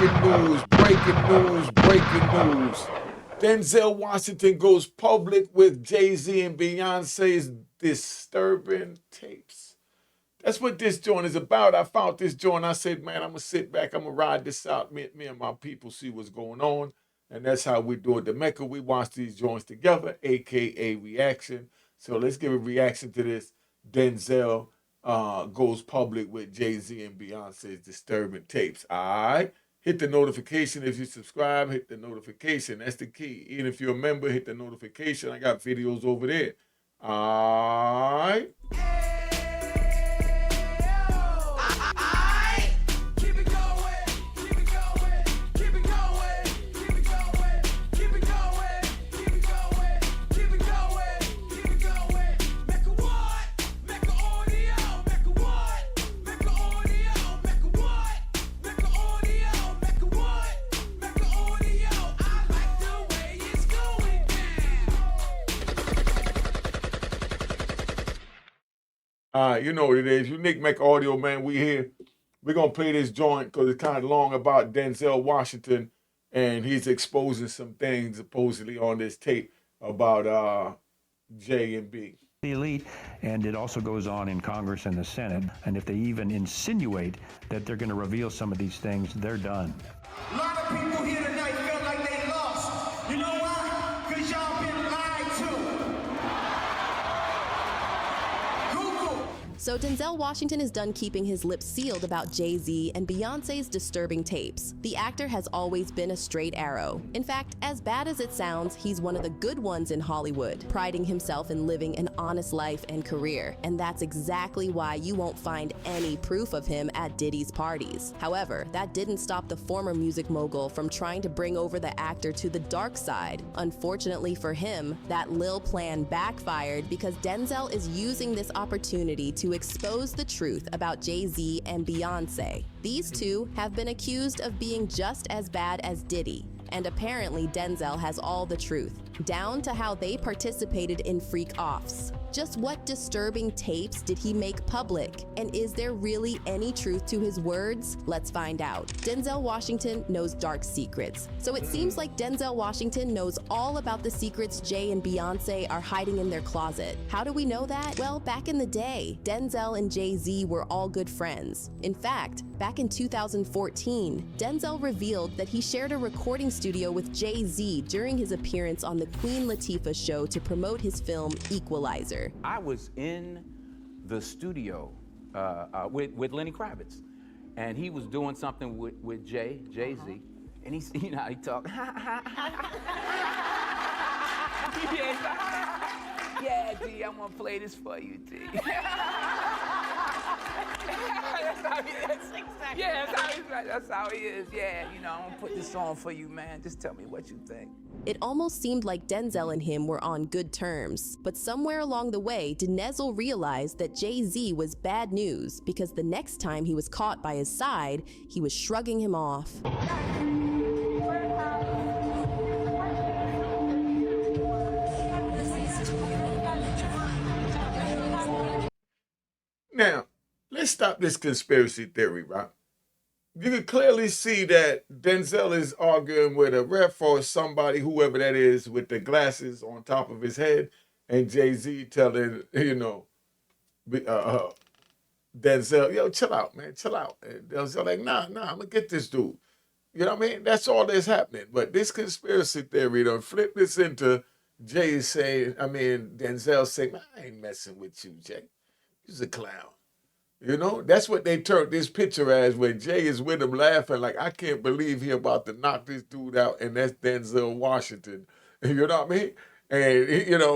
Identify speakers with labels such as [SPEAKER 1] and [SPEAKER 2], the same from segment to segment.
[SPEAKER 1] breaking news, breaking news, breaking news. Denzel Washington goes public with Jay Z and Beyonce's disturbing tapes. That's what this joint is about. I found this joint. I said, man, I'm going to sit back. I'm going to ride this out. Me and my people see what's going on. And that's how we do it. The Mecca, we watch these joints together, a.k.a. reaction. So let's give a reaction to this. Denzel goes public with Jay Z and Beyonce's disturbing tapes. All right. Hit the notification if you subscribe. Hit the notification. That's the key. Even if you're a member, hit the notification. I got videos over there. All right. You know what it is. Unique Mecca Audio, man. We here. We're going to play this joint because it's kind of long about Denzel Washington, and he's exposing some things supposedly on this tape about J and B.
[SPEAKER 2] The elite, and it also goes on in Congress and the Senate, and if they even insinuate that they're going to reveal some of these things, they're done.
[SPEAKER 3] A lot of people here tonight feel like they lost. You know why? Because y'all been lied to.
[SPEAKER 4] So Denzel Washington is done keeping his lips sealed about Jay Z and Beyonce's disturbing tapes. The actor has always been a straight arrow. In fact, as bad as it sounds, he's one of the good ones in Hollywood, priding himself in living an honest life and career. And that's exactly why you won't find any proof of him at Diddy's parties. However, that didn't stop the former music mogul from trying to bring over the actor to the dark side. Unfortunately for him, that Lil plan backfired because Denzel is using this opportunity to expose the truth about Jay Z and Beyonce. These two have been accused of being just as bad as Diddy, and apparently Denzel has all the truth, down to how they participated in freak-offs. Just what disturbing tapes did he make public? And is there really any truth to his words? Let's find out. Denzel Washington knows dark secrets. So it seems like Denzel Washington knows all about the secrets Jay and Beyonce are hiding in their closet. How do we know that? Well, back in the day, Denzel and Jay Z were all good friends. In fact, back in 2014, Denzel revealed that he shared a recording studio with Jay Z during his appearance on the Queen Latifah show to promote his film Equalizer.
[SPEAKER 5] I was in the studio with Lenny Kravitz, and he was doing something with Jay Z, and he, you know how he talk. Yeah, D, I'm gonna play this for you, D. That's how he is. Yeah, that's how he is. Yeah, you know, I'm gonna put this on for you, man. Just tell me what you think.
[SPEAKER 4] It almost seemed like Denzel and him were on good terms, but somewhere along the way, Denzel realized that Jay Z was bad news because the next time he was caught by his side, he was shrugging him off.
[SPEAKER 1] Now, let's stop this conspiracy theory, right? You can clearly see that Denzel is arguing with a ref or somebody, whoever that is, with the glasses on top of his head, and Jay Z telling, Denzel, yo, chill out, man, chill out. And Denzel like, nah, I'm gonna get this dude. You know what I mean? That's all that's happening. But this conspiracy theory, don't flip this into Jay saying, Denzel saying, I ain't messing with you, Jay. You's a clown. You know, that's what they turned this picture as when Jay is with him laughing like, I can't believe he about to knock this dude out, and that's Denzel Washington. You know what I mean? And,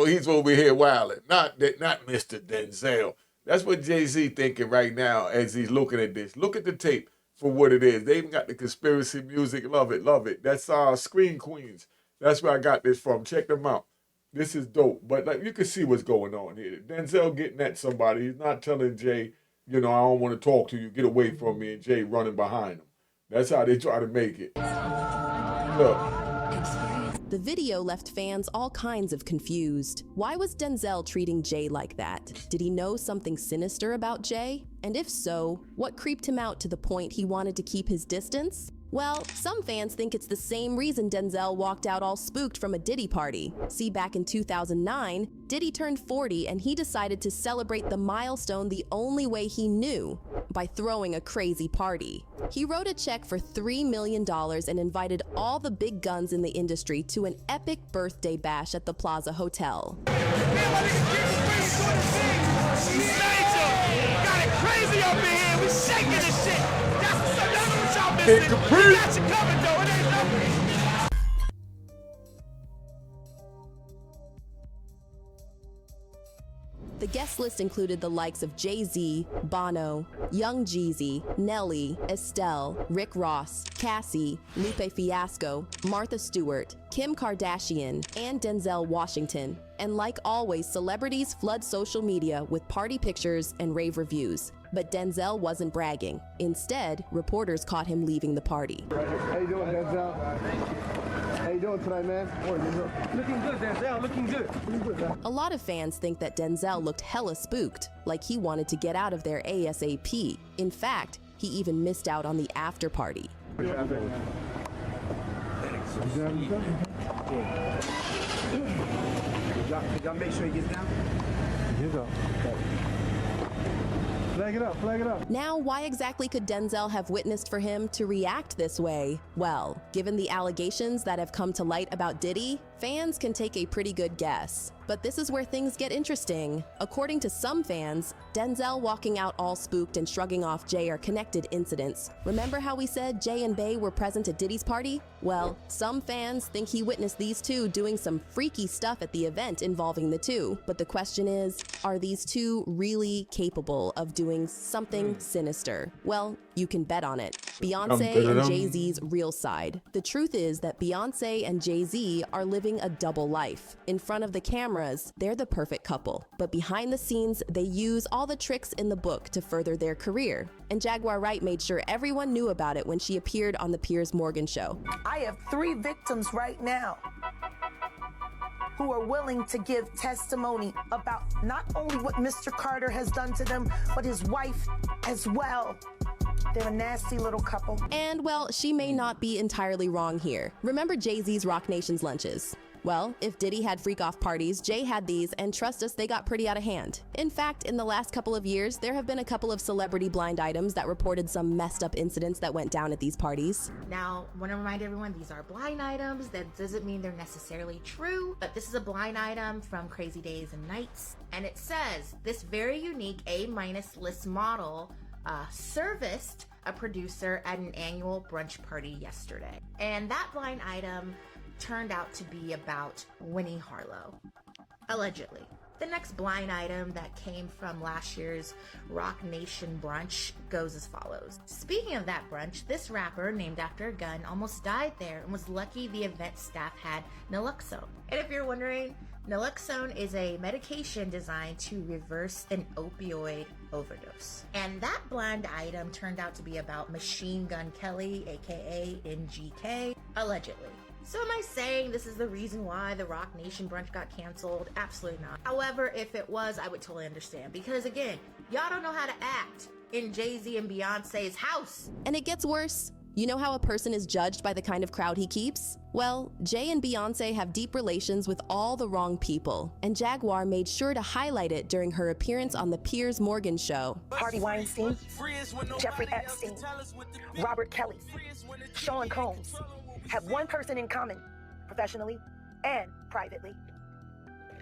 [SPEAKER 1] he's over here wilding. Not Mr. Denzel. That's what Jay-Z thinking right now as he's looking at this. Look at the tape for what it is. They even got the conspiracy music. Love it, love it. That's Screen Queens. That's where I got this from. Check them out. This is dope. But you can see what's going on here. Denzel getting at somebody. He's not telling Jay, I don't want to talk to you. Get away from me. And Jay running behind him. That's how they try to make it. Look.
[SPEAKER 4] The video left fans all kinds of confused. Why was Denzel treating Jay like that? Did he know something sinister about Jay? And if so, what creeped him out to the point he wanted to keep his distance? Well, some fans think it's the same reason Denzel walked out all spooked from a Diddy party. See, back in 2009, Diddy turned 40 and he decided to celebrate the milestone the only way he knew, by throwing a crazy party. He wrote a check for $3 million and invited all the big guns in the industry to an epic birthday bash at the Plaza Hotel.
[SPEAKER 3] Got it crazy up in here. We shaking this shit. That's what y'all missing. We got you covered though. It ain't nothing.
[SPEAKER 4] The guest list included the likes of Jay Z, Bono, Young Jeezy, Nelly, Estelle, Rick Ross, Cassie, Lupe Fiasco, Martha Stewart, Kim Kardashian, and Denzel Washington. And like always, celebrities flood social media with party pictures and rave reviews. But Denzel wasn't bragging. Instead, reporters caught him leaving the party.
[SPEAKER 6] How you doing, Denzel? How you doing tonight, man? Looking good, Denzel. Looking good.
[SPEAKER 4] A lot of fans think that Denzel looked hella spooked, like he wanted to get out of there ASAP. In fact, he even missed out on the after party.
[SPEAKER 6] Did y'all make sure he gets down? Here you go. Flag it up, flag it up.
[SPEAKER 4] Now, why exactly could Denzel have witnessed for him to react this way? Well, given the allegations that have come to light about Diddy, fans can take a pretty good guess. But this is where things get interesting. According to some fans, Denzel walking out all spooked and shrugging off Jay are connected incidents. Remember how we said Jay and Bey were present at Diddy's party? Well, some fans think he witnessed these two doing some freaky stuff at the event involving the two. But the question is, are these two really capable of doing something sinister? Well, you can bet on it. Beyonce and Jay Z's real side. The truth is that Beyonce and Jay Z are living a double life. In front of the cameras, they're the perfect couple. But behind the scenes, they use all the tricks in the book to further their career. And Jaguar Wright made sure everyone knew about it when she appeared on the Piers Morgan show.
[SPEAKER 7] I have 3 victims right now who are willing to give testimony about not only what Mr. Carter has done to them, but his wife as well. They're a nasty little couple.
[SPEAKER 4] And, well, she may not be entirely wrong here. Remember Jay Z's Rock Nation's lunches? Well, if Diddy had freak-off parties, Jay had these, and trust us, they got pretty out of hand. In fact, in the last couple of years, there have been a couple of celebrity blind items that reported some messed up incidents that went down at these parties.
[SPEAKER 8] Now, I want to remind everyone, these are blind items. That doesn't mean they're necessarily true, but this is a blind item from Crazy Days and Nights. And it says, this very unique A- list model serviced a producer at an annual brunch party yesterday. And that blind item turned out to be about Winnie Harlow, allegedly. The next blind item that came from last year's Rock Nation brunch goes as follows. Speaking of that brunch, this rapper, named after a gun, almost died there and was lucky the event staff had naloxone. And if you're wondering, naloxone is a medication designed to reverse an opioid overdose. And that blind item turned out to be about Machine Gun Kelly, aka MGK, allegedly. So am I saying this is the reason why the Rock Nation brunch got canceled? Absolutely not. However, if it was, I would totally understand. Because again, y'all don't know how to act in Jay Z and Beyonce's house.
[SPEAKER 4] And it gets worse. You know how a person is judged by the kind of crowd he keeps? Well, Jay and Beyonce have deep relations with all the wrong people, and Jaguar made sure to highlight it during her appearance on the Piers Morgan show.
[SPEAKER 7] Harvey Weinstein, Jeffrey Epstein, Robert Kelly, Sean Combs have one person in common, professionally and privately: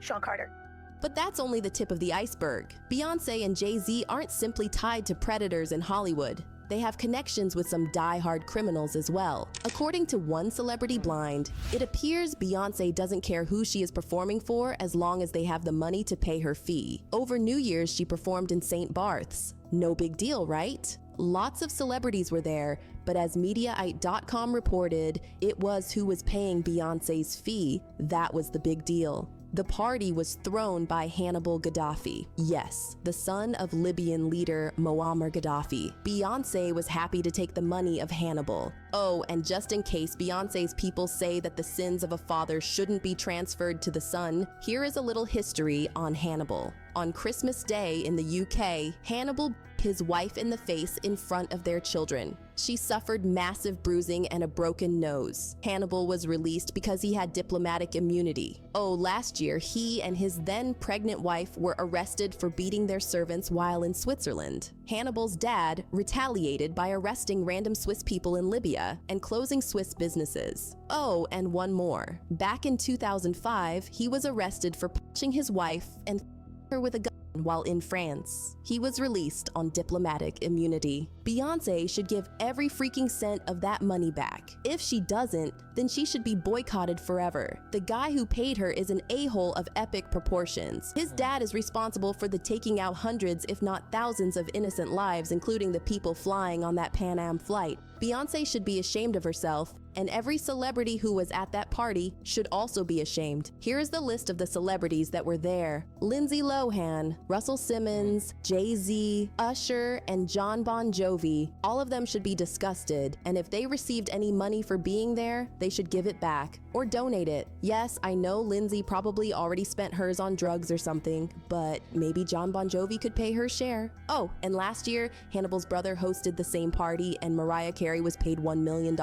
[SPEAKER 7] Sean Carter.
[SPEAKER 4] But that's only the tip of the iceberg. Beyonce and Jay Z aren't simply tied to predators in Hollywood. They have connections with some die-hard criminals as well. According to one celebrity blind, it appears Beyonce doesn't care who she is performing for as long as they have the money to pay her fee. Over New Year's, she performed in St. Barth's. No big deal, right? Lots of celebrities were there, but as Mediaite.com reported, it was who was paying Beyonce's fee that was the big deal. The party was thrown by Hannibal Gaddafi. Yes, the son of Libyan leader Muammar Gaddafi. Beyonce was happy to take the money of Hannibal. Oh, and just in case Beyonce's people say that the sins of a father shouldn't be transferred to the son, here is a little history on Hannibal. On Christmas Day in the UK, Hannibal beat his wife in the face in front of their children. She suffered massive bruising and a broken nose. Hannibal was released because he had diplomatic immunity. Oh, last year, he and his then pregnant wife were arrested for beating their servants while in Switzerland. Hannibal's dad retaliated by arresting random Swiss people in Libya and closing Swiss businesses. Oh, and one more. Back in 2005, he was arrested for punching his wife and her with a gun while in France. He was released on diplomatic immunity. Beyonce should give every freaking cent of that money back. If she doesn't, then she should be boycotted forever. The guy who paid her is an a-hole of epic proportions. His dad is responsible for the taking out hundreds, if not thousands, of innocent lives, including the people flying on that Pan Am flight. Beyonce should be ashamed of herself, and every celebrity who was at that party should also be ashamed. Here is the list of the celebrities that were there: Lindsay Lohan, Russell Simmons, Jay Z, Usher, and Jon Bon Jovi. All of them should be disgusted, and if they received any money for being there, they should give it back or donate it. Yes, I know Lindsay probably already spent hers on drugs or something, but maybe Jon Bon Jovi could pay her share. Oh, and last year, Hannibal's brother hosted the same party and Mariah Carey was paid $1 million.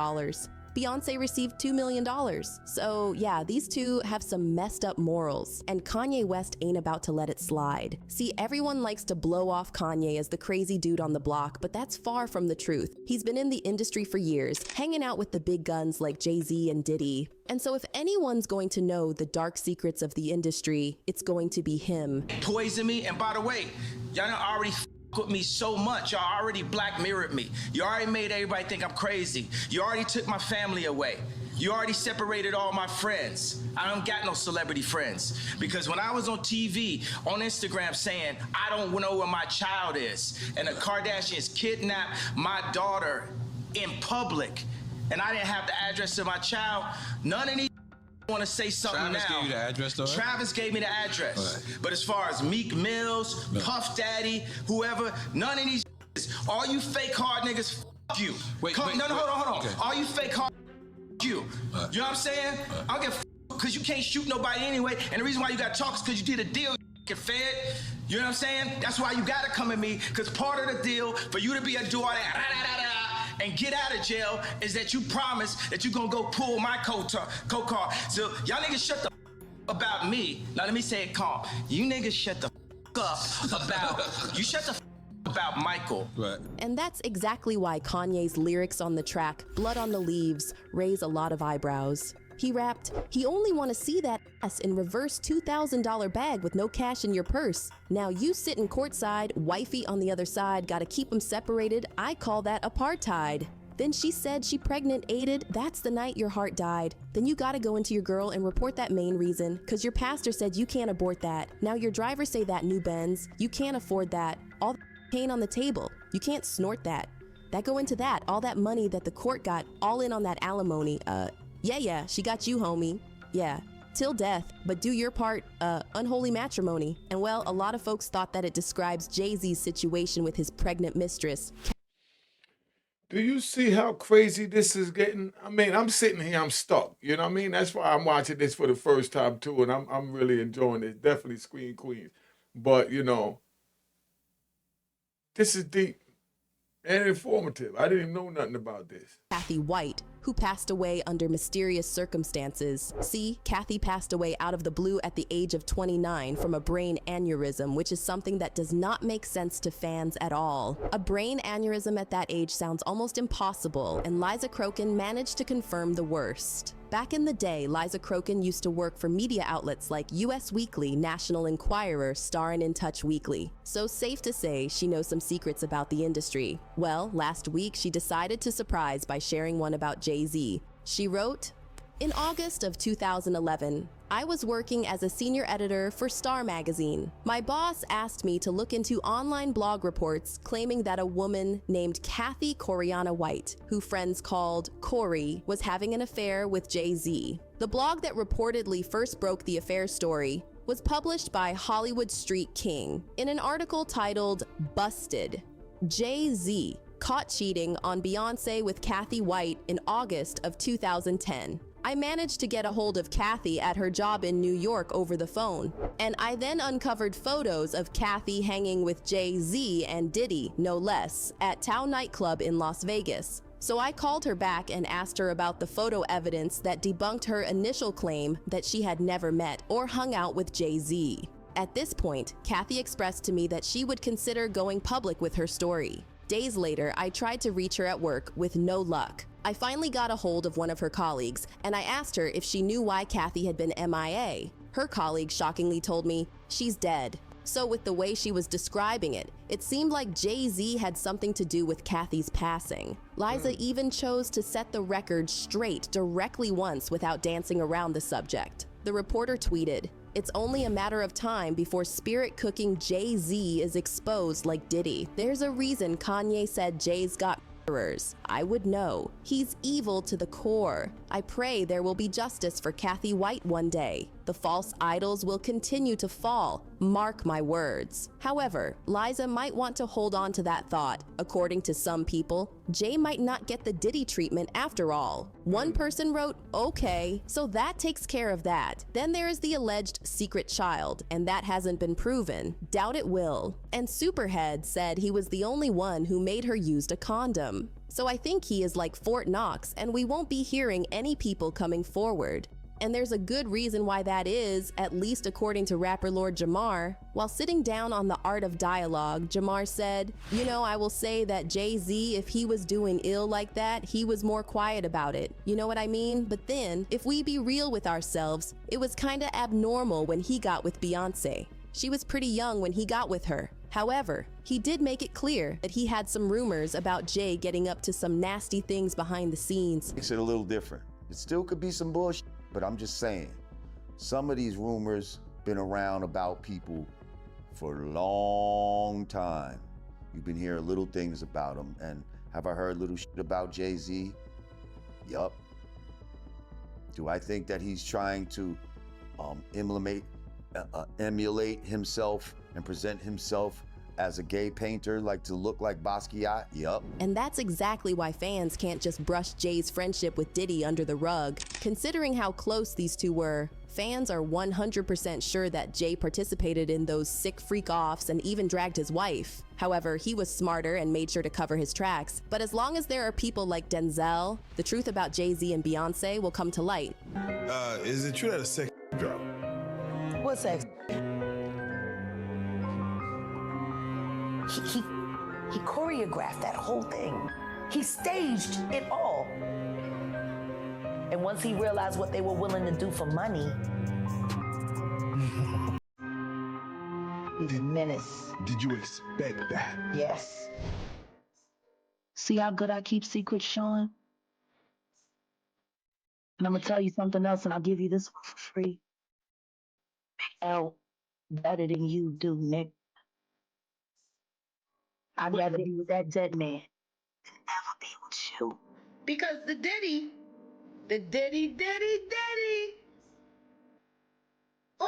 [SPEAKER 4] Beyonce received $2 million. So yeah, these two have some messed up morals, and Kanye West ain't about to let it slide. See, everyone likes to blow off Kanye as the crazy dude on the block, but that's far from the truth. He's been in the industry for years, hanging out with the big guns like Jay Z and Diddy. And so if anyone's going to know the dark secrets of the industry, it's going to be him.
[SPEAKER 3] Poison me, and by the way, y'all done already with me so much. Y'all already black mirrored me. You already made everybody think I'm crazy. You already took my family away. You already separated all my friends. I don't got no celebrity friends. Because when I was on TV, on Instagram saying, I don't know where my child is, and the Kardashians kidnapped my daughter in public, and I didn't have the address of my child, none of these want to say something
[SPEAKER 9] Travis
[SPEAKER 3] now.
[SPEAKER 9] gave you the address, though, right?
[SPEAKER 3] Travis gave me the address.
[SPEAKER 9] Right.
[SPEAKER 3] But as far as Meek Mills, Puff Daddy, whoever, none of these, all you fake hard niggas, f you. Hold on.
[SPEAKER 9] Okay.
[SPEAKER 3] All you fake hard, f you.
[SPEAKER 9] Right.
[SPEAKER 3] You know what I'm saying?
[SPEAKER 9] Right.
[SPEAKER 3] I don't give a because you can't shoot nobody anyway. And the reason why you got to talk is because you did a deal, you fed. You know what I'm saying? That's why you got to come at me, because part of the deal for you to be a do all that, and get out of jail is that you promise that you gonna go pull my co-car. So y'all niggas shut the about me. Now let me say it calm. You niggas shut the up about, you shut the about Michael.
[SPEAKER 9] Right.
[SPEAKER 4] And that's exactly why Kanye's lyrics on the track Blood on the Leaves raise a lot of eyebrows. He rapped, "He only wanna see that ass in reverse $2,000 bag with no cash in your purse. Now you sitting courtside, wifey on the other side, gotta keep them separated. I call that apartheid." Then she said she pregnant aided, that's the night your heart died. Then you gotta go into your girl and report that main reason, cause your pastor said you can't abort that. Now your driver say that new Benz, you can't afford that. All the pain on the table, you can't snort that. That go into that, all that money that the court got, all in on that alimony. Yeah, she got you, homie. Yeah, till death, but do your part, unholy matrimony. And well, a lot of folks thought that it describes Jay Z's situation with his pregnant mistress.
[SPEAKER 1] Do you see how crazy this is getting? I mean, I'm sitting here, I'm stuck. You know what I mean? That's why I'm watching this for the first time too, and I'm really enjoying it. Definitely Screen Queens. But, you know, this is deep and informative. I didn't know nothing about this.
[SPEAKER 4] Kathy White, who passed away under mysterious circumstances. See, Kathy passed away out of the blue at the age of 29 from a brain aneurysm, which is something that does not make sense to fans at all. A brain aneurysm at that age sounds almost impossible, and Liza Crokin managed to confirm the worst. Back in the day, Liza Crokin used to work for media outlets like US Weekly, National Enquirer, Star and In Touch Weekly. So safe to say she knows some secrets about the industry. Well, last week she decided to surprise by sharing one about Jay Z. She wrote, "In August of 2011, I was working as a senior editor for Star magazine. My boss asked me to look into online blog reports claiming that a woman named Kathy Coriana White, who friends called Corey, was having an affair with Jay Z. The blog that reportedly first broke the affair story was published by Hollywood Street King in an article titled Busted. Jay Z caught cheating on Beyonce with Kathy White in August of 2010. I managed to get a hold of Kathy at her job in New York over the phone, and I then uncovered photos of Kathy hanging with Jay Z and Diddy, no less, at Tao nightclub in Las Vegas. So I called her back and asked her about the photo evidence that debunked her initial claim that she had never met or hung out with Jay Z. At this point, Kathy expressed to me that she would consider going public with her story. Days later, I tried to reach her at work with no luck. I finally got a hold of one of her colleagues, and I asked her if she knew why Kathy had been MIA. Her colleague shockingly told me, she's dead. So with the way she was describing it, it seemed like Jay Z had something to do with Kathy's passing. Liza even chose to set the record straight directly once without dancing around the subject. The reporter tweeted, "It's only a matter of time before spirit cooking Jay Z is exposed like Diddy. There's a reason Kanye said Jay's got murderers. I would know. He's evil to the core. I pray there will be justice for Kathy White one day. The false idols will continue to fall. Mark my words." However, Liza might want to hold on to that thought. According to some people, Jay might not get the Diddy treatment after all. One person wrote, "Okay, so that takes care of that." Then there is the alleged secret child, and that hasn't been proven. Doubt it will. And Superhead said he was the only one who made her use a condom. So I think he is like Fort Knox, and we won't be hearing any people coming forward. And there's a good reason why that is, at least according to rapper Lord Jamar. While sitting down on the Art of Dialogue, Jamar said, "You know, I will say that Jay Z, if he was doing ill like that, he was more quiet about it. You know what I mean? But then, if we be real with ourselves, it was kinda abnormal when he got with Beyonce. She was pretty young when he got with her. However, he did make it clear that he had some rumors about Jay getting up to some nasty things behind the scenes."
[SPEAKER 9] Makes it a little different. It still could be some bullshit, but I'm just saying, some of these rumors been around about people for a long time. You've been hearing little things about them, and have I heard little shit about Jay Z? Yup. Do I think that he's trying to emulate himself and present himself as a gay painter, like to look like Basquiat? Yup.
[SPEAKER 4] And that's exactly why fans can't just brush Jay's friendship with Diddy under the rug. Considering how close these two were, fans are 100% sure that Jay participated in those sick freak-offs and even dragged his wife. However, he was smarter and made sure to cover his tracks. But as long as there are people like Denzel, the truth about Jay Z and Beyonce will come to light.
[SPEAKER 10] Is it true that a sex drop?
[SPEAKER 7] What's that? He choreographed that whole thing. He staged it all. And once he realized what they were willing to do for money, he's a menace.
[SPEAKER 10] Did you expect that?
[SPEAKER 7] Yes.
[SPEAKER 11] See how good I keep secrets, Sean? And I'm gonna tell you something else, and I'll give you this one for free. L better than you do, Nick. I'd rather be with that dead man than ever be with you.
[SPEAKER 7] Because the Diddy. Oh!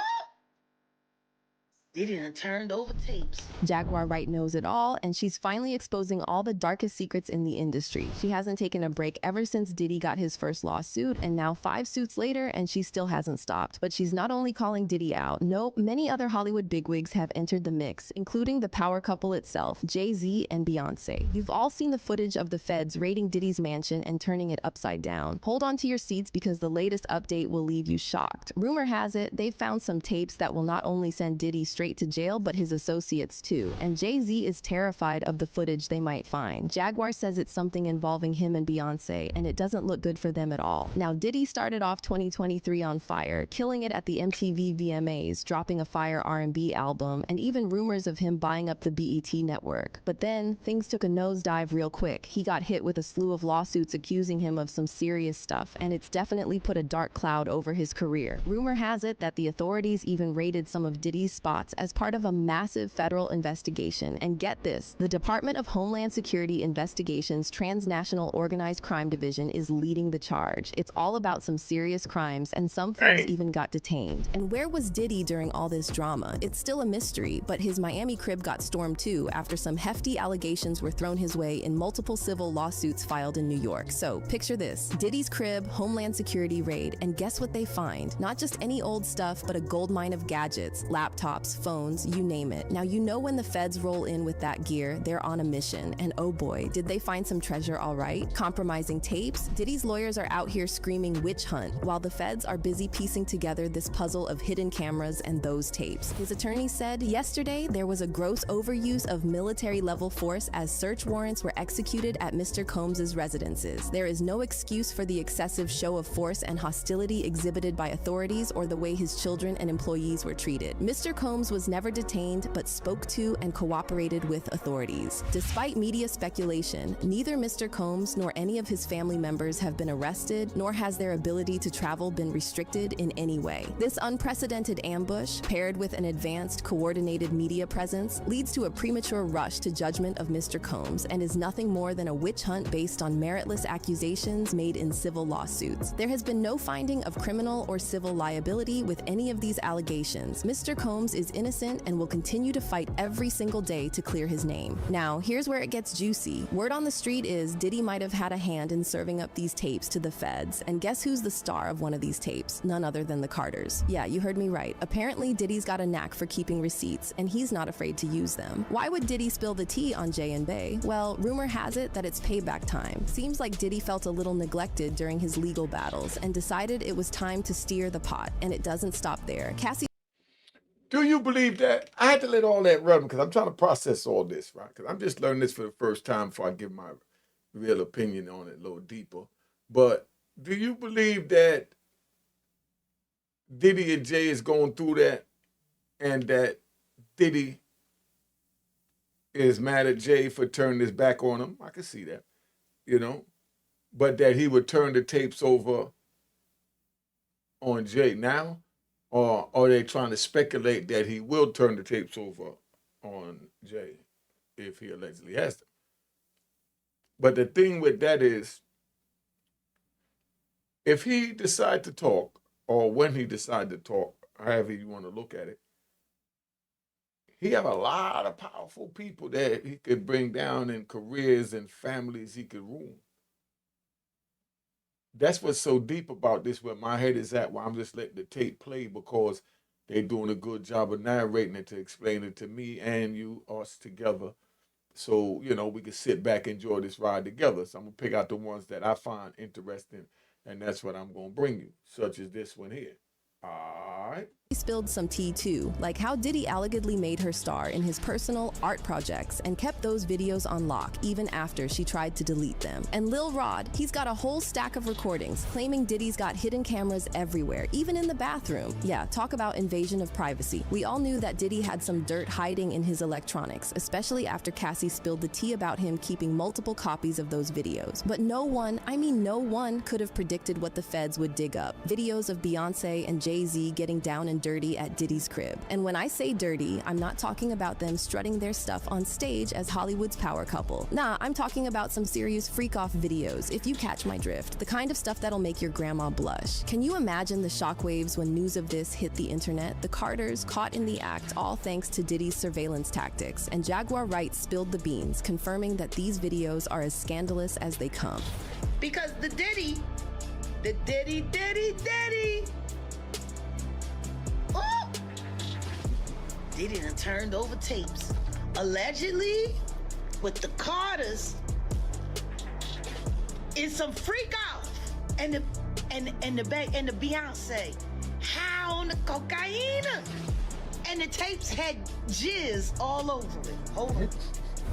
[SPEAKER 7] Diddy done turned over tapes.
[SPEAKER 4] Jaguar Wright knows it all, and she's finally exposing all the darkest secrets in the industry. She hasn't taken a break ever since Diddy got his first lawsuit, and now 5 suits later, and she still hasn't stopped. But she's not only calling Diddy out. Nope, many other Hollywood bigwigs have entered the mix, including the power couple itself, Jay Z and Beyonce. You've all seen the footage of the feds raiding Diddy's mansion and turning it upside down. Hold on to your seats because the latest update will leave you shocked. Rumor has it, they've found some tapes that will not only send Diddy straight to jail, but his associates too. And Jay Z is terrified of the footage they might find. Jaguar says it's something involving him and Beyonce, and it doesn't look good for them at all. Now, Diddy started off 2023 on fire, killing it at the MTV VMAs, dropping a fire R&B album, and even rumors of him buying up the BET network. But then, things took a nosedive real quick. He got hit with a slew of lawsuits accusing him of some serious stuff, and it's definitely put a dark cloud over his career. Rumor has it that the authorities even raided some of Diddy's spots reports as part of a massive federal investigation. And get this, the Department of Homeland Security Investigations Transnational Organized Crime Division is leading the charge. It's all about some serious crimes, and some feds even got detained. And where was Diddy during all this drama? It's still a mystery, but his Miami crib got stormed too after some hefty allegations were thrown his way in multiple civil lawsuits filed in New York. So picture this, Diddy's crib, Homeland Security raid, and guess what they find? Not just any old stuff, but a goldmine of gadgets, laptops, phones, you name it. Now you know when the feds roll in with that gear, they're on a mission. And oh boy, did they find some treasure all right? Compromising tapes? Diddy's lawyers are out here screaming witch hunt, while the feds are busy piecing together this puzzle of hidden cameras and those tapes. His attorney said yesterday there was a gross overuse of military-level force as search warrants were executed at Mr. Combs' residences. There is no excuse for the excessive show of force and hostility exhibited by authorities or the way his children and employees were treated. Mr. Combs was never detained, but spoke to and cooperated with authorities. Despite media speculation, neither Mr. Combs nor any of his family members have been arrested, nor has their ability to travel been restricted in any way. This unprecedented ambush, paired with an advanced, coordinated media presence, leads to a premature rush to judgment of Mr. Combs and is nothing more than a witch hunt based on meritless accusations made in civil lawsuits. There has been no finding of criminal or civil liability with any of these allegations. Mr. Combs is innocent and will continue to fight every single day to clear his name. Now, here's where it gets juicy. Word on the street is Diddy might have had a hand in serving up these tapes to the feds. And guess who's the star of one of these tapes? None other than the Carters. Yeah, you heard me right. Apparently, Diddy's got a knack for keeping receipts, and he's not afraid to use them. Why would Diddy spill the tea on Jay and Bey? Well, rumor has it that it's payback time. Seems like Diddy felt a little neglected during his legal battles and decided it was time to steer the pot, and it doesn't stop there. Cassie,
[SPEAKER 1] do you believe that? I had to let all that run because I'm trying to process all this, right? Because I'm just learning this for the first time before I give my real opinion on it a little deeper. But do you believe that Diddy and Jay is going through that, and that Diddy is mad at Jay for turning his back on him? I can see that, but that he would turn the tapes over on Jay now? Or are they trying to speculate that he will turn the tapes over on Jay if he allegedly has them? But the thing with that is, if he decides to talk, or when he decides to talk, however you want to look at it, he have a lot of powerful people that he could bring down in careers and families he could ruin. That's what's so deep about this, where my head is at, where I'm just letting the tape play because they're doing a good job of narrating it to explain it to me and you, us together. So, we can sit back and enjoy this ride together. So I'm going to pick out the ones that I find interesting, and that's what I'm going to bring you, such as this one here. All right.
[SPEAKER 4] He spilled some tea too, like how Diddy allegedly made her star in his personal art projects and kept those videos on lock even after she tried to delete them. And Lil Rod, he's got a whole stack of recordings claiming Diddy's got hidden cameras everywhere, even in the bathroom. Yeah, talk about invasion of privacy. We all knew that Diddy had some dirt hiding in his electronics, especially after Cassie spilled the tea about him keeping multiple copies of those videos. But no one could have predicted what the feds would dig up. Videos of Beyonce and Jay Z getting down and dirty at Diddy's crib. And when I say dirty, I'm not talking about them strutting their stuff on stage as Hollywood's power couple. Nah, I'm talking about some serious freak-off videos, if you catch my drift. The kind of stuff that'll make your grandma blush. Can you imagine the shockwaves when news of this hit the internet? The Carters caught in the act, all thanks to Diddy's surveillance tactics. And Jaguar Wright spilled the beans, confirming that these videos are as scandalous as they come.
[SPEAKER 7] Because the Diddy. Oh! Diddy done turned over tapes. Allegedly, with the Carters, it's some freak off. And the Beyonce. How on the cocaine? And the tapes had jizz all over it. Hold on.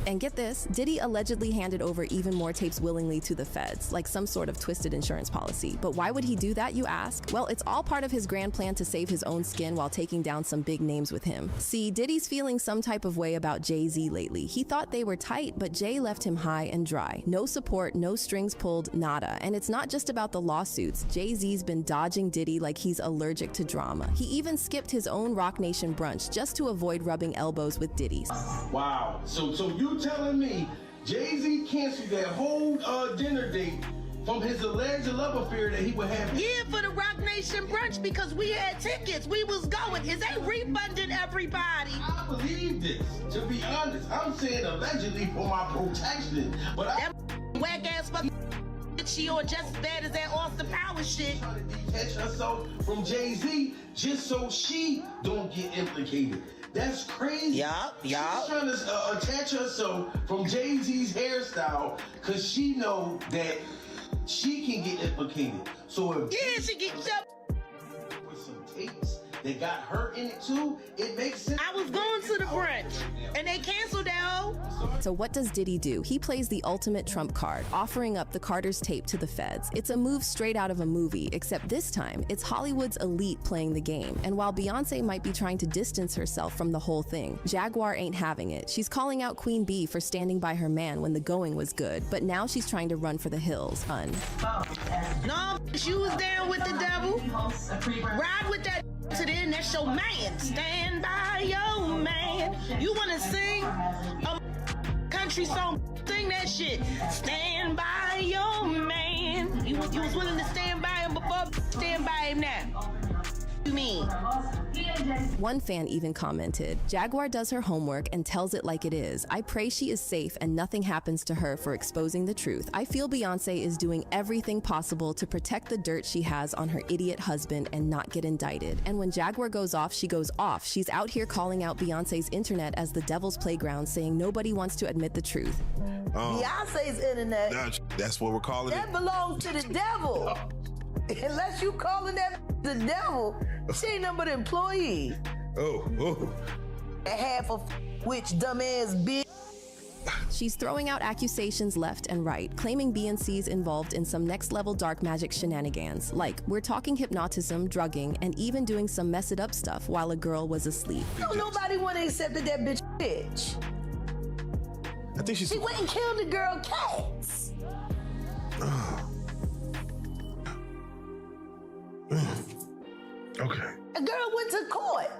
[SPEAKER 4] And get this, Diddy allegedly handed over even more tapes willingly to the feds, like some sort of twisted insurance policy. But why would he do that, you ask? Well, it's all part of his grand plan to save his own skin while taking down some big names with him. See, Diddy's feeling some type of way about Jay Z lately. He thought they were tight, but Jay left him high and dry. No support, no strings pulled, nada. And it's not just about the lawsuits. Jay Z's been dodging Diddy like he's allergic to drama. He even skipped his own Rock Nation brunch just to avoid rubbing elbows with Diddy's.
[SPEAKER 12] Wow. So you telling me Jay Z canceled that whole dinner date from his alleged love affair that he would have?
[SPEAKER 7] Yeah, for the Rock Nation brunch because we had tickets. We was going. Is they refunding everybody?
[SPEAKER 12] I believe this. To be honest, I'm saying allegedly for my protection, but
[SPEAKER 7] that whack ass fucking she on just as bad as that Austin Powers shit.
[SPEAKER 12] Trying to detach herself from Jay Z just so she don't get implicated. That's crazy.
[SPEAKER 7] Yup.
[SPEAKER 12] She's trying to attach herself from Jay Z's hairstyle because she know that she can get implicated. So if
[SPEAKER 7] she gets up
[SPEAKER 12] with some tapes that got her in it too, it makes sense.
[SPEAKER 7] I was going to the brunch and they canceled that hoe.
[SPEAKER 4] So what does Diddy do? He plays the ultimate trump card, offering up the Carter's tape to the feds. It's a move straight out of a movie, except this time, it's Hollywood's elite playing the game. And while Beyonce might be trying to distance herself from the whole thing, Jaguar ain't having it. She's calling out Queen Bee for standing by her man when the going was good, but now she's trying to run for the hills.
[SPEAKER 7] No, she was down with the devil. Ride with that to the end, that's your man. Stand by your man. You wanna sing a country song, sing that shit. Stand by your man. You was willing to stand by him before, stand by him now. You mean?
[SPEAKER 4] One fan even commented, Jaguar does her homework and tells it like it is. I pray she is safe and nothing happens to her for exposing the truth. I feel Beyonce is doing everything possible to protect the dirt she has on her idiot husband and not get indicted. And when Jaguar goes off, she goes off. She's out here calling out Beyonce's internet as the devil's playground, saying nobody wants to admit the truth.
[SPEAKER 7] Beyonce's internet.
[SPEAKER 10] That's what we're calling
[SPEAKER 7] that belongs to the devil. Unless you calling that the devil, she ain't nothing but an employee.
[SPEAKER 10] Oh.
[SPEAKER 7] Half of which dumbass bitch.
[SPEAKER 4] She's throwing out accusations left and right, claiming BNC's involved in some next-level dark magic shenanigans. Like, we're talking hypnotism, drugging, and even doing some mess-it-up stuff while a girl was asleep.
[SPEAKER 7] No, nobody would have accepted that bitch.
[SPEAKER 10] I think
[SPEAKER 7] she went and killed the girl Cats.
[SPEAKER 10] Okay.
[SPEAKER 7] A girl went to court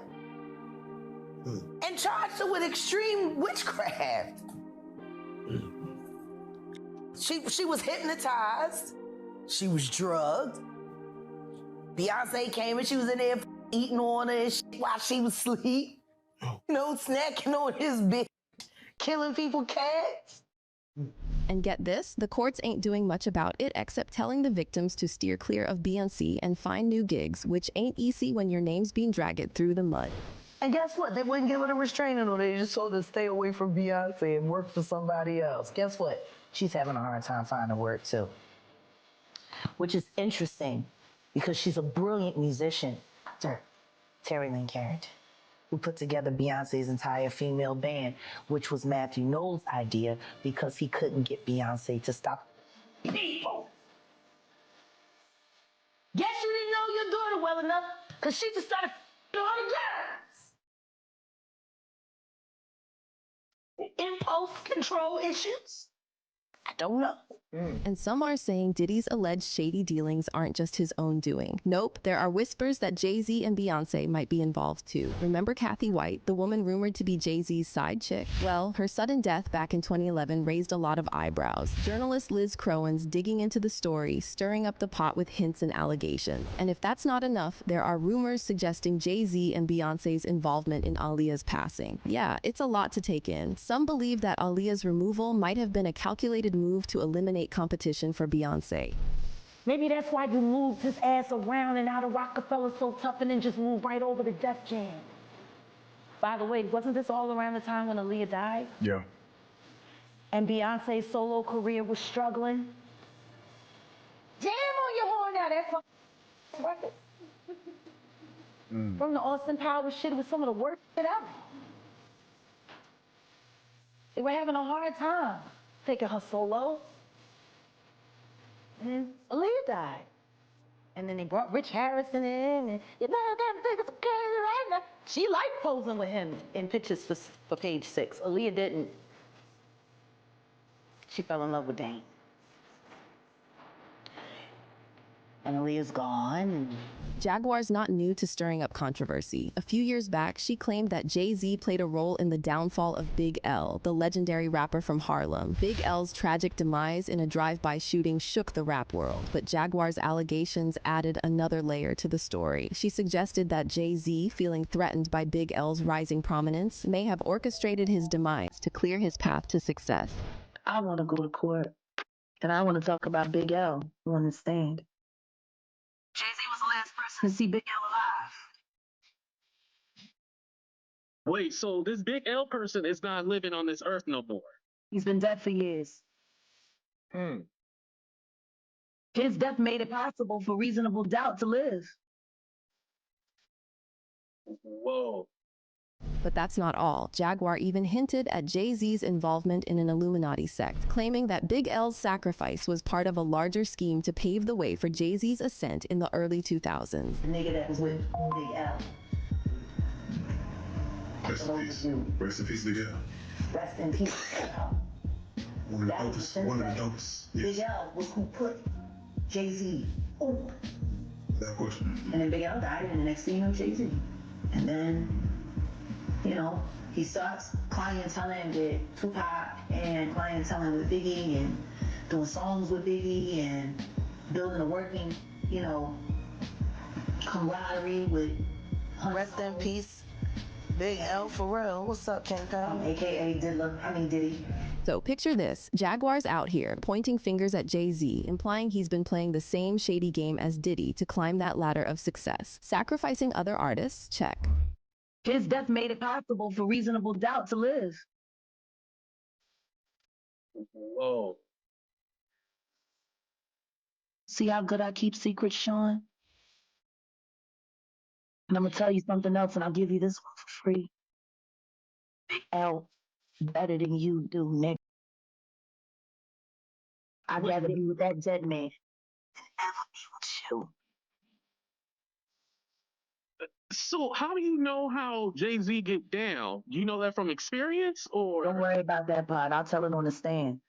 [SPEAKER 7] and charged her with extreme witchcraft. She was hypnotized. She was drugged. Beyonce came and she was in there eating on her and shit while she was asleep. You know, snacking on his bitch, killing people cats.
[SPEAKER 4] And get this, the courts ain't doing much about it except telling the victims to steer clear of BNC and find new gigs, which ain't easy when your name's being dragged through the mud.
[SPEAKER 7] And guess what? They wouldn't give her a restraining order. They just told her to stay away from Beyonce and work for somebody else. Guess what? She's having a hard time finding work too. Which is interesting because she's a brilliant musician. Terry Lynn Carrington, who put together Beyonce's entire female band, which was Matthew Knowles' idea because he couldn't get Beyonce to stop people. Guess you didn't know your daughter well enough because she just started all the girls. Impulse control issues? I don't know.
[SPEAKER 4] And some are saying Diddy's alleged shady dealings aren't just his own doing. Nope, there are whispers that Jay Z and Beyonce might be involved too. Remember Kathy White, the woman rumored to be Jay Z's side chick? Well, her sudden death back in 2011 raised a lot of eyebrows. Journalist Liz Crowan's digging into the story, stirring up the pot with hints and allegations. And if that's not enough, there are rumors suggesting Jay Z and Beyonce's involvement in Aaliyah's passing. Yeah, it's a lot to take in. Some believe that Aaliyah's removal might have been a calculated move to eliminate competition for Beyonce.
[SPEAKER 11] Maybe that's why you moved his ass around and out of Rockefeller so tough and then just moved right over to Def Jam. By the way, wasn't this all around the time when Aaliyah died?
[SPEAKER 10] Yeah.
[SPEAKER 11] And Beyonce's solo career was struggling? Jam on your horn now, that's record. From the Austin Powers shit, it was some of the worst shit ever. They were having a hard time taking her solo. And then Aaliyah died. And then they brought Rich Harrison in, and you know that nigga's crazy right now. She liked posing with him in pictures for Page Six. Aaliyah didn't. She fell in love with Dane. And Aaliyah's gone.
[SPEAKER 4] Jaguar's not new to stirring up controversy. A few years back, she claimed that Jay Z played a role in the downfall of Big L, the legendary rapper from Harlem. Big L's tragic demise in a drive-by shooting shook the rap world, but Jaguar's allegations added another layer to the story. She suggested that Jay Z, feeling threatened by Big L's rising prominence, may have orchestrated his demise to clear his path to success.
[SPEAKER 11] I want to go to court, and I want to talk about Big L on the stand. Jay Z was the last person to see Big L alive.
[SPEAKER 13] Wait, so this Big L person is not living on this earth no more?
[SPEAKER 11] He's been dead for years. His death made it possible for reasonable doubt to live.
[SPEAKER 13] Whoa.
[SPEAKER 4] But that's not all. Jaguar even hinted at Jay Z's involvement in an Illuminati sect, claiming that Big L's sacrifice was part of a larger scheme to pave the way for Jay Z's ascent in the early 2000s.
[SPEAKER 11] The nigga that was with Big L.
[SPEAKER 10] Rest in peace. Rest in peace, Big L.
[SPEAKER 11] Rest in peace, Big L.
[SPEAKER 10] One of the dopest. One of the dopest. Yes.
[SPEAKER 11] Big L was who put Jay Z on.
[SPEAKER 10] Without question.
[SPEAKER 11] And then Big L died, and the next thing you know, Jay Z. And then, you know, he starts clienteling with Tupac and clienteling with Biggie and doing songs with Biggie and building a working, you know, camaraderie with.
[SPEAKER 7] Rest in peace, Big L for real. What's up, King Kyle?
[SPEAKER 11] AKA Diddy.
[SPEAKER 4] So picture this, Jaguar's out here pointing fingers at Jay Z, implying he's been playing the same shady game as Diddy to climb that ladder of success. Sacrificing other artists, check.
[SPEAKER 11] His death made it possible for reasonable doubt to live.
[SPEAKER 13] Whoa.
[SPEAKER 11] See how good I keep secrets, Sean? And I'm gonna tell you something else, and I'll give you this one for free. Big L better than you do, nigga. I'd rather be with that dead man than ever be with you.
[SPEAKER 13] So how do you know how Jay Z get down? You know that from experience, or?
[SPEAKER 11] Don't worry about that part. I'll tell it on the stand.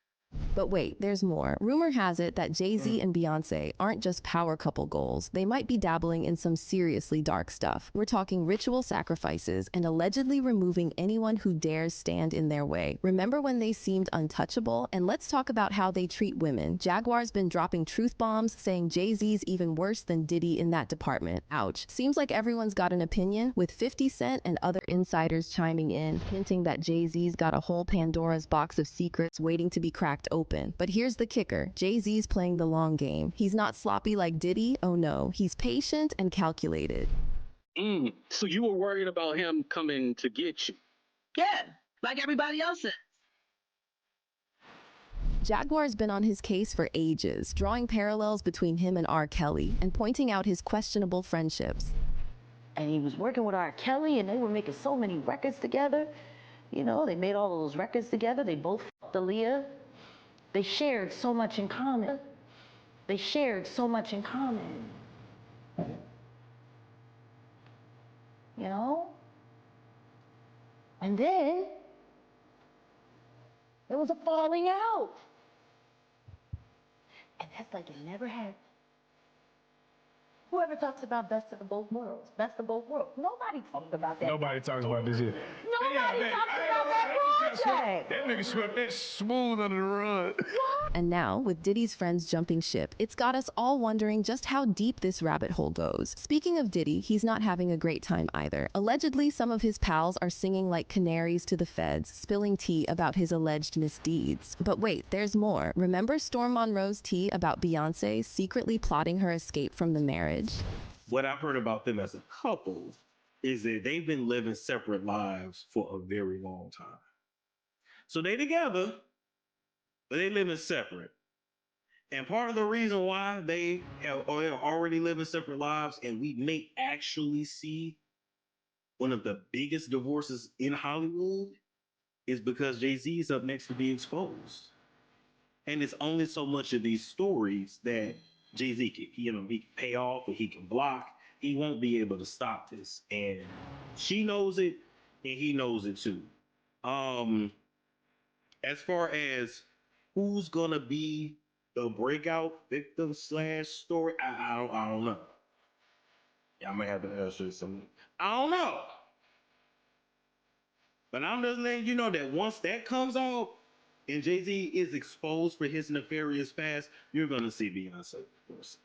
[SPEAKER 4] But wait, there's more. Rumor has it that Jay Z and Beyonce aren't just power couple goals. They might be dabbling in some seriously dark stuff. We're talking ritual sacrifices and allegedly removing anyone who dares stand in their way. Remember when they seemed untouchable? And let's talk about how they treat women. Jaguar's been dropping truth bombs, saying Jay Z's even worse than Diddy in that department. Ouch. Seems like everyone's got an opinion, with 50 Cent and other insiders chiming in, hinting that Jay Z's got a whole Pandora's box of secrets waiting to be cracked open. But here's the kicker. Jay Z's playing the long game. He's not sloppy like Diddy. Oh no, he's patient and calculated.
[SPEAKER 13] So you were worried about him coming to get you?
[SPEAKER 11] Yeah, like everybody else is.
[SPEAKER 4] Jaguar's been on his case for ages, drawing parallels between him and R. Kelly and pointing out his questionable friendships.
[SPEAKER 11] And he was working with R. Kelly, and they were making so many records together. You know, they made all those records together. They both fucked Aaliyah. They shared so much in common. They shared so much in common. You know? And then there was a falling out. And that's like it never happened. Whoever talks about best of both worlds, best of both worlds. Nobody talked about that.
[SPEAKER 14] Nobody talks about this shit.
[SPEAKER 11] Nobody talks about that project.
[SPEAKER 14] That nigga swept that smooth under the rug.
[SPEAKER 4] And now, with Diddy's friends jumping ship, it's got us all wondering just how deep this rabbit hole goes. Speaking of Diddy, he's not having a great time either. Allegedly, some of his pals are singing like canaries to the feds, spilling tea about his alleged misdeeds. But wait, there's more. Remember Storm Monroe's tea about Beyonce secretly plotting her escape from the marriage?
[SPEAKER 15] What I've heard about them as a couple is that they've been living separate lives for a very long time. So they together, but they living separate. And part of the reason why they are already living separate lives, and we may actually see one of the biggest divorces in Hollywood, is because Jay-Z is up next to be exposed. And it's only so much of these stories that Jay-Z can, he can pay off or he can block. He won't be able to stop this. And she knows it and he knows it too. As far as who's gonna be the breakout victim / story, I don't know. Yeah, I may have to answer some. I don't know. But I'm just letting you know that once that comes out and Jay-Z is exposed for his nefarious past, you're gonna see Beyonce first.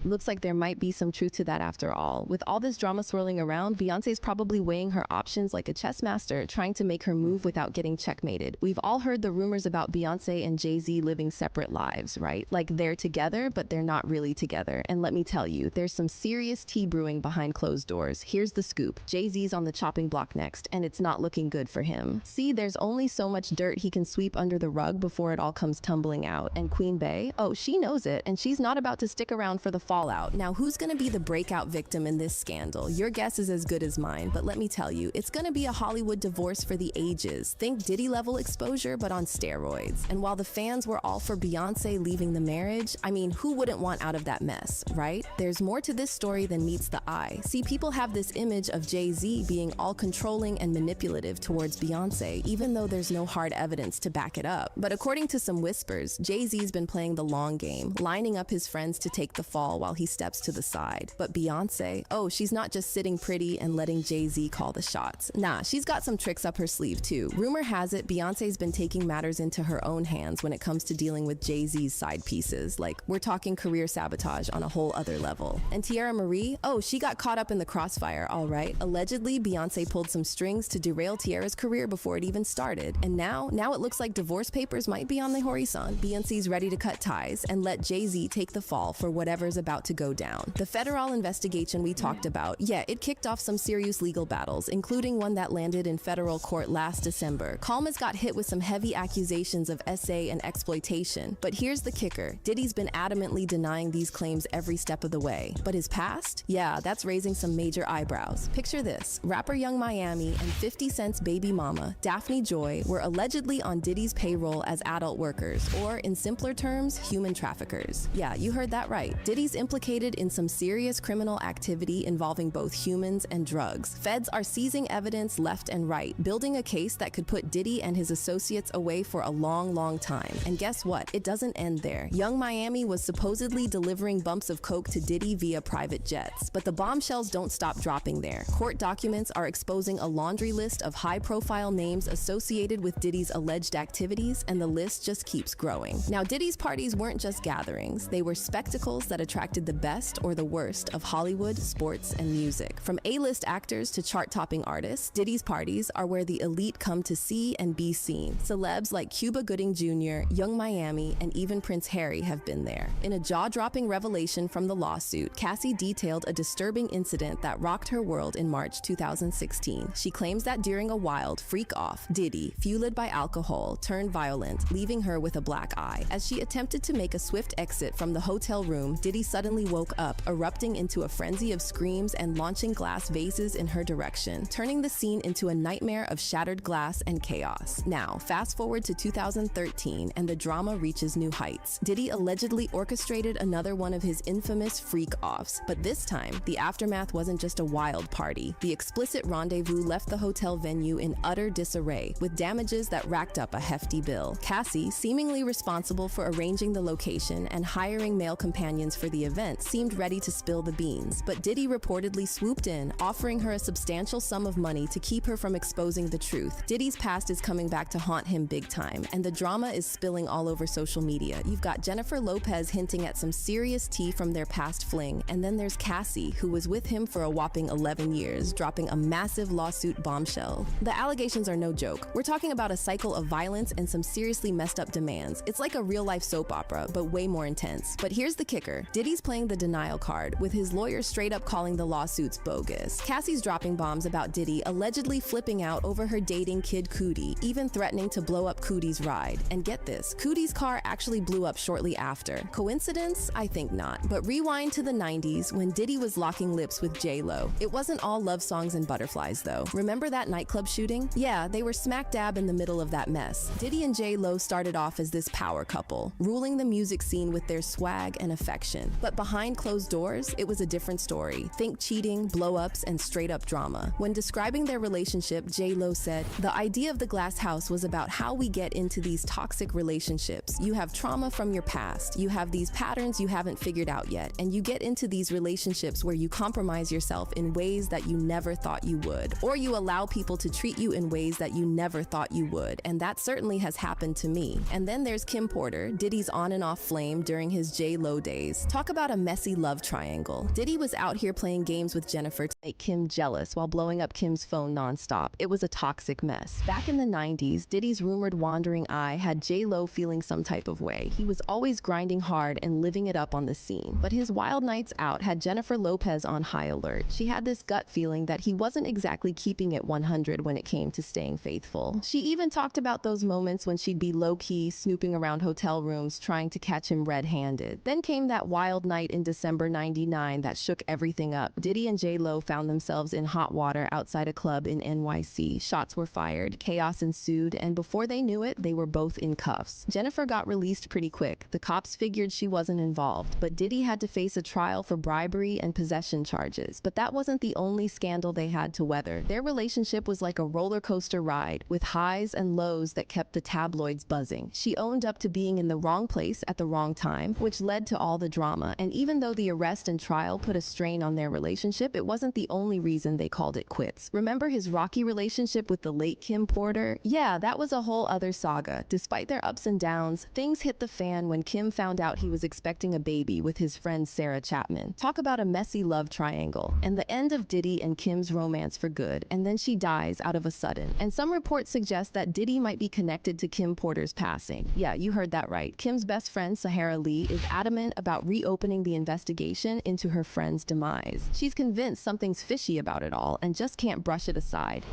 [SPEAKER 4] Looks like there might be some truth to that after all. With all this drama swirling around, Beyonce's probably weighing her options like a chess master, trying to make her move without getting checkmated. We've all heard the rumors about Beyonce and Jay-Z living separate lives, right? Like they're together, but they're not really together. And let me tell you, there's some serious tea brewing behind closed doors. Here's the scoop. Jay-Z's on the chopping block next, and it's not looking good for him. See, there's only so much dirt he can sweep under the rug before it all comes tumbling out. And Queen Bey, oh, she knows it, and she's not about to stick around for the fallout. Now, who's gonna be the breakout victim in this scandal? Your guess is as good as mine, but let me tell you, it's gonna be a Hollywood divorce for the ages. Think Diddy level exposure, but on steroids. And while the fans were all for Beyonce leaving the marriage, I mean, who wouldn't want out of that mess, right? There's more to this story than meets the eye. See, people have this image of Jay-Z being all controlling and manipulative towards Beyonce, even though there's no hard evidence to back it up. But according to some whispers, Jay-Z's been playing the long game, lining up his friends to take the fall while he steps to the side. But Beyonce, oh, she's not just sitting pretty and letting Jay-Z call the shots. Nah, she's got some tricks up her sleeve too. Rumor has it Beyonce's been taking matters into her own hands when it comes to dealing with Jay-Z's side pieces. Like, we're talking career sabotage on a whole other level. And Tierra Marie, oh, she got caught up in the crossfire, all right. Allegedly, Beyonce pulled some strings to derail Tierra's career before it even started. And now it looks like divorce papers might be on the horizon. Beyonce's ready to cut ties and let Jay-Z take the fall for whatever's about to go down. The federal investigation we talked about, yeah, it kicked off some serious legal battles, including one that landed in federal court last December. Calma's got hit with some heavy accusations of SA and exploitation. But here's the kicker. Diddy's been adamantly denying these claims every step of the way. But his past? Yeah, that's raising some major eyebrows. Picture this. Rapper Young Miami and 50 Cent's baby mama, Daphne Joy, were allegedly on Diddy's payroll as adult workers, or in simpler terms, human traffickers. Yeah, you heard that right. Diddy's implicated in some serious criminal activity involving both humans and drugs. Feds are seizing evidence left and right, building a case that could put Diddy and his associates away for a long, long time. And guess what? It doesn't end there. Young Miami was supposedly delivering bumps of coke to Diddy via private jets. But the bombshells don't stop dropping there. Court documents are exposing a laundry list of high-profile names associated with Diddy's alleged activities, and the list just keeps growing. Now, Diddy's parties weren't just gatherings. They were spectacles that attracted the best or the worst of Hollywood, sports, and music. From A-list actors to chart-topping artists, Diddy's parties are where the elite come to see and be seen. Celebs like Cuba Gooding Jr., Young Miami, and even Prince Harry have been there. In a jaw-dropping revelation from the lawsuit, Cassie detailed a disturbing incident that rocked her world in March 2016. She claims that during a wild freak-off, Diddy, fueled by alcohol, turned violent, leaving her with a black eye. As she attempted to make a swift exit from the hotel room, Diddy suddenly woke up, erupting into a frenzy of screams and launching glass vases in her direction, turning the scene into a nightmare of shattered glass and chaos. Now, fast forward to 2013, and the drama reaches new heights. Diddy allegedly orchestrated another one of his infamous freak-offs, but this time, the aftermath wasn't just a wild party. The explicit rendezvous left the hotel venue in utter disarray, with damages that racked up a hefty bill. Cassie, seemingly responsible for arranging the location and hiring male companions for the event, seemed ready to spill the beans, but Diddy reportedly swooped in, offering her a substantial sum of money to keep her from exposing the truth. Diddy's past is coming back to haunt him big time, and the drama is spilling all over social media. You've got Jennifer Lopez hinting at some serious tea from their past fling, and then there's Cassie, who was with him for a whopping 11 years, dropping a massive lawsuit bombshell. The allegations are no joke. We're talking about a cycle of violence and some seriously messed up demands. It's like a real-life soap opera, but way more intense. But here's the kicker. Diddy's Diddy's playing the denial card, with his lawyer straight up calling the lawsuits bogus. Cassie's dropping bombs about Diddy allegedly flipping out over her dating Kid Cudi, even threatening to blow up Cudi's ride. And get this, Cudi's car actually blew up shortly after. Coincidence? I think not. But rewind to the 90s when Diddy was locking lips with J-Lo. It wasn't all love songs and butterflies though. Remember that nightclub shooting? Yeah, they were smack dab in the middle of that mess. Diddy and J-Lo started off as this power couple, ruling the music scene with their swag and affection. But behind closed doors, it was a different story. Think cheating, blow-ups, and straight-up drama. When describing their relationship, J-Lo said, "The idea of the glass house was about how we get into these toxic relationships. You have trauma from your past. You have these patterns you haven't figured out yet, and you get into these relationships where you compromise yourself in ways that you never thought you would, or you allow people to treat you in ways that you never thought you would, and that certainly has happened to me." And then there's Kim Porter, Diddy's on and off flame during his J-Lo days. Talk about a messy love triangle. Diddy was out here playing games with Jennifer to make Kim jealous while blowing up Kim's phone nonstop. It was a toxic mess. Back in the 90s, Diddy's rumored wandering eye had J-Lo feeling some type of way. He was always grinding hard and living it up on the scene. But his wild nights out had Jennifer Lopez on high alert. She had this gut feeling that he wasn't exactly keeping it 100 when it came to staying faithful. She even talked about those moments when she'd be low-key snooping around hotel rooms trying to catch him red-handed. Then came that wild night in December 99 that shook everything up. Diddy and J-Lo found themselves in hot water outside a club in NYC. Shots were fired, chaos ensued, and before they knew it, they were both in cuffs. Jennifer got released pretty quick. The cops figured she wasn't involved, but Diddy had to face a trial for bribery and possession charges. But that wasn't the only scandal they had to weather. Their relationship was like a roller coaster ride, with highs and lows that kept the tabloids buzzing. She owned up to being in the wrong place at the wrong time, which led to all the drama. And even though the arrest and trial put a strain on their relationship, it wasn't the only reason they called it quits. Remember his rocky relationship with the late Kim Porter? Yeah, that was a whole other saga. Despite their ups and downs, things hit the fan when Kim found out he was expecting a baby with his friend Sarah Chapman. Talk about a messy love triangle. And the end of Diddy and Kim's romance for good, and then she dies out of a sudden. And some reports suggest that Diddy might be connected to Kim Porter's passing. Yeah, you heard that right. Kim's best friend, Sahara Lee, is adamant about reopening the investigation into her friend's demise. She's convinced something's fishy about it all and just can't brush it aside.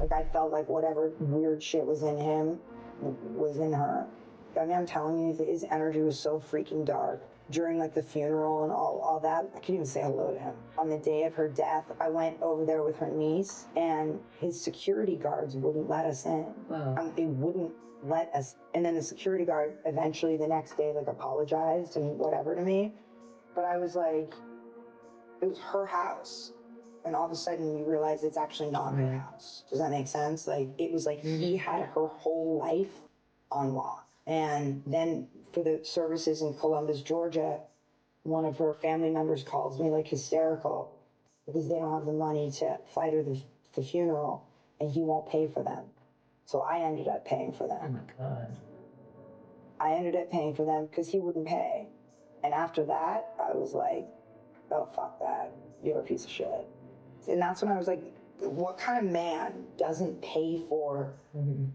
[SPEAKER 16] Like, I felt like whatever weird shit was in him was in her. I mean, I'm telling you, his energy was so freaking dark. During like the funeral and all that, I couldn't even say hello to him. On the day of her death, I went over there with her niece, and his security guards wouldn't let us in. Wow. They wouldn't let us. And then the security guard eventually the next day like apologized and whatever to me. But I was like, it was her house. And all of a sudden you realize it's actually not her house. Does that make sense? Like, it was like he had her whole life on lock. And then for the services in Columbus, Georgia, one of her family members calls me like hysterical because they don't have the money to fly to the funeral, and he won't pay for them. So I ended up paying for them. Oh my God. I ended up paying for them because he wouldn't pay. And after that, I was like, oh, fuck that. You're a piece of shit. And that's when I was like, what kind of man doesn't pay for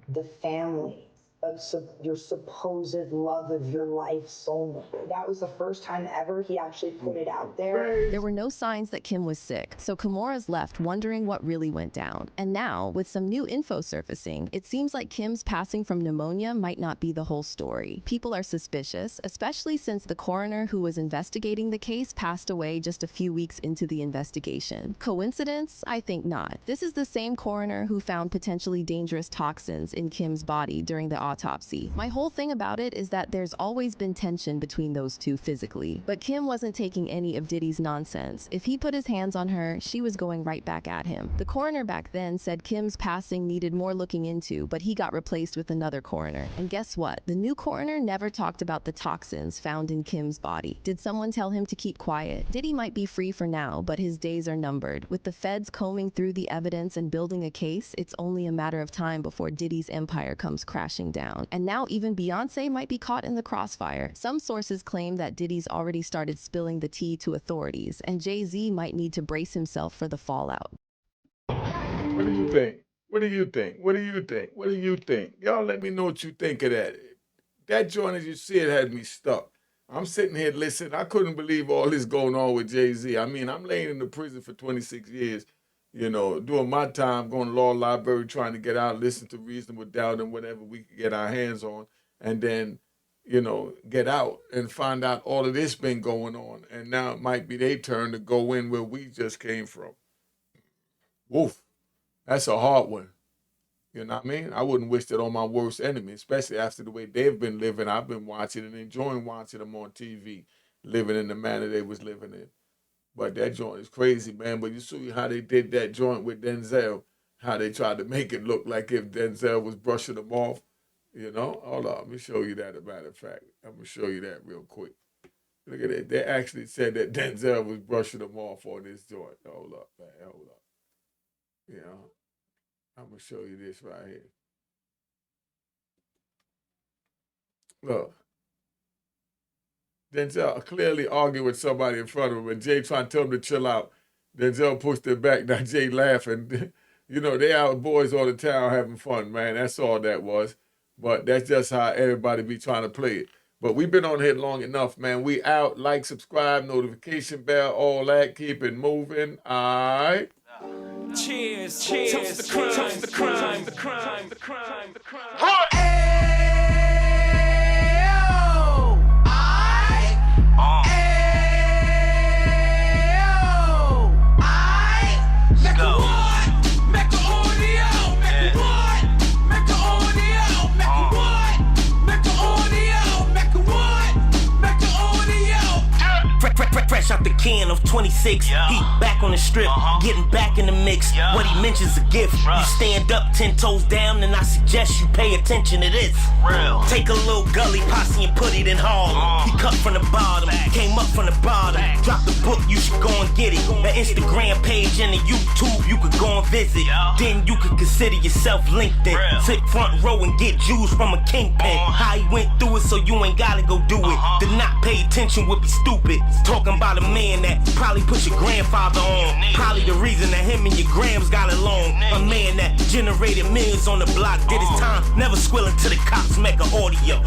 [SPEAKER 16] the family of your supposed love of your life soulmate? That was the first time ever he actually put it out there.
[SPEAKER 4] There were no signs that Kim was sick, so Kimura's left wondering what really went down. And now, with some new info surfacing, it seems like Kim's passing from pneumonia might not be the whole story. People are suspicious, especially since the coroner who was investigating the case passed away just a few weeks into the investigation. Coincidence? I think not. This is the same coroner who found potentially dangerous toxins in Kim's body during the autopsy. My whole thing about it is that there's always been tension between those two physically, but Kim wasn't taking any of Diddy's nonsense. If he put his hands on her, she was going right back at him. The coroner back then said Kim's passing needed more looking into, but he got replaced with another coroner. And guess what? The new coroner never talked about the toxins found in Kim's body. Did someone tell him to keep quiet? Diddy might be free for now, but his days are numbered. With the feds combing through the evidence and building a case, it's only a matter of time before Diddy's empire comes crashing down. And now even Beyonce might be caught in the crossfire. Some sources claim that Diddy's already started spilling the tea to authorities, and Jay Z might need to brace himself for the fallout.
[SPEAKER 1] What do you think? What do you think? What do you think? What do you think? Y'all let me know what you think of that. That joint, as you see it, had me stuck. I'm sitting here listening. I couldn't believe all this going on with Jay Z. I mean, I'm laying in the prison for 26 years, you know, doing my time, going to law library, trying to get out, listen to Reasonable Doubt and whatever we could get our hands on, and then, you know, get out and find out all of this been going on. And now it might be their turn to go in where we just came from. Woof. That's a hard one. You know what I mean? I wouldn't wish that on my worst enemy, especially after the way they've been living. I've been watching and enjoying watching them on TV, living in the manner they was living in. But that joint is crazy, man. But you see how they did that joint with Denzel, how they tried to make it look like if Denzel was brushing them off. You know? Hold on, let me show you that, as a matter of fact. I'm going to show you that real quick. Look at it. They actually said that Denzel was brushing them off on this joint. Hold up, man. Hold up. You know? I'm going to show you this right here. Look. Denzel clearly arguing with somebody in front of him, and Jay trying to tell him to chill out. Denzel pushed him back. Now Jay laughing. You know, they out boys all the town having fun, man. That's all that was. But that's just how everybody be trying to play it. But we've been on here long enough, man. We out. Like, subscribe, notification bell, all that. Keep it moving. All right.
[SPEAKER 17] Cheers, cheers, toast the crime, toast the crime, the crime, the crime, the crime. Fresh out the can of 26, he back on the strip, getting back in the mix. What he mentions a gift. You stand up 10 toes down, and I suggest you pay attention to this. Real. Take a little gully posse and put it in Harlem. He cut from the bottom, came up from the bottom. Drop the book, you should go and get it. The Instagram page and the YouTube, you could go and visit. Then you could consider yourself LinkedIn. Sit front row and get Jews from a kingpin. How he went through it, so you ain't gotta go do it. To not pay attention would be stupid. Talking about a man that probably put your grandfather on. Probably the reason that him and your grams got along. A man that generated millions on the block, did his time, never squilling to the cops, Mecca audio.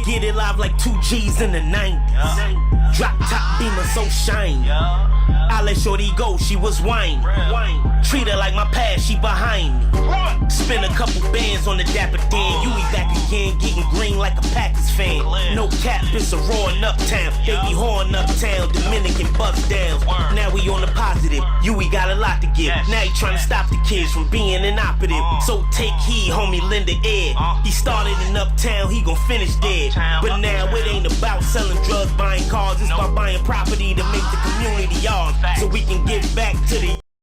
[SPEAKER 17] Get it live like 2 G's in the 90s. Drop top beamer so shiny. I let shorty go, she was whining. Treat her like my past, she behind me. Spend a couple bands on the Dapper Dan. You be back again, getting green like a Packers fan. No cap, it's a roaring uptown. They be horning uptown, Dominican bust downs. Now we on the positive, you got a lot to give. Now you trying to stop the kids from being inoperative. So take heed, homie, lend a ear. He started in uptown, he gon' finish dead. But now it ain't about selling drugs, buying cars. It's about buying property to make the community ours. So we can give back